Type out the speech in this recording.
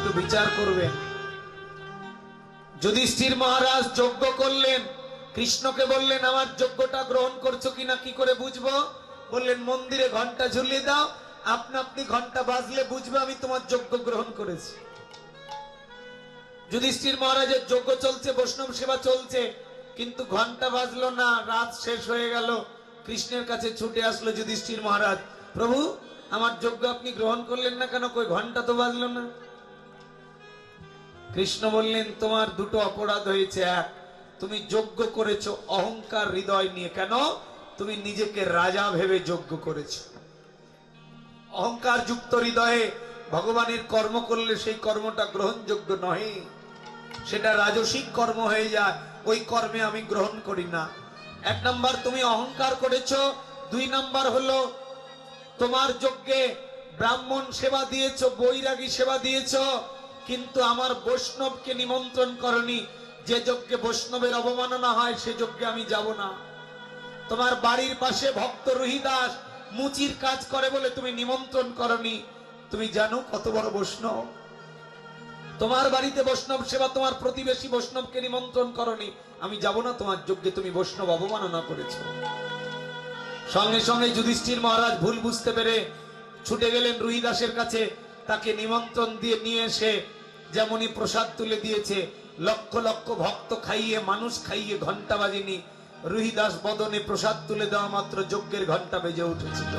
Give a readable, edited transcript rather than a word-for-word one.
একটু বিচার করবেন। যুধিষ্ঠির মহারাজ যজ্ঞ করলেন, কৃষ্ণকে বললেন আমার যজ্ঞটা গ্রহণ করছো কিনা কি করে বুঝবো? বললেন মন্দিরে ঘন্টা ঝুলিয়ে দাও, আপনা আপনি ঘন্টা বাজলে বুঝবে আমি তোমার যজ্ঞ গ্রহণ করেছি। যুধিষ্ঠির মহারাজের যজ্ঞ চলছে, বৈষ্ণব সেবা চলছে, কিন্তু ঘন্টা বাজলো না, রাত শেষ হয়ে গেল। কৃষ্ণের কাছে ছুটে আসলো যুধিষ্ঠির মহারাজ, প্রভু আমার যজ্ঞ আপনি গ্রহণ করলেন না কেন? কই ঘন্টা তো বাজলো না। কৃষ্ণ বললেন তোমার দুটো অপরাধ হয়েছে। এক, তুমি যজ্ঞ করেছো অহংকার হৃদয় নিয়ে। কেন? তুমি নিজেকে রাজা ভেবে যজ্ঞ করেছো। অহংকার যুক্ত হৃদয়ে ভগবানের কর্ম করলে সেই কর্মটা গ্রহণযোগ্য নয়, সেটা রাজসিক কর্ম হয়ে যায়, ওই কর্মে আমি গ্রহণ করি না। এক নাম্বার তুমি অহংকার করেছো। দুই নাম্বার হলো তোমার যজ্ঞে ব্রাহ্মণ সেবা দিয়েছো, বৈরাগী সেবা দিয়েছো, কিন্তু আমার বৈষ্ণবকে নিমন্ত্রণ করনি। যে যজ্ঞে বৈষ্ণবের অবমাননা হয় সে যজ্ঞে আমি যাব না। তোমার বাড়ির পাশে ভক্ত রুহিদাস মুচির কাজ করে বলে তুমি নিমন্ত্রণ করনি। তুমি জানো কত বড় বৈষ্ণব? তোমার বাড়িতে বৈষ্ণব সেবা, তোমার প্রতিবেশী বৈষ্ণবকে নিমন্ত্রণ করনি, আমি যাব না তোমার যজ্ঞে, তুমি বৈষ্ণব অবমাননা করেছো। সঙ্গে সঙ্গে যুধিষ্ঠির মহারাজ ভুল বুঝতে পেরে ছুটে গেলেন রুহিদাসের কাছে, তাকে নিমন্ত্রণ দিয়ে নিয়ে এসে যেমনই প্রসাদ তুলে দিয়েছে, লক্ষ লক্ষ ভক্ত খাইয়ে মানুষ খাইয়ে ঘন্টা বাজেনি, রুহিদাস বদনে প্রসাদ তুলে দেওয়া মাত্র যজ্ঞের ঘন্টা বেজে উঠেছিল।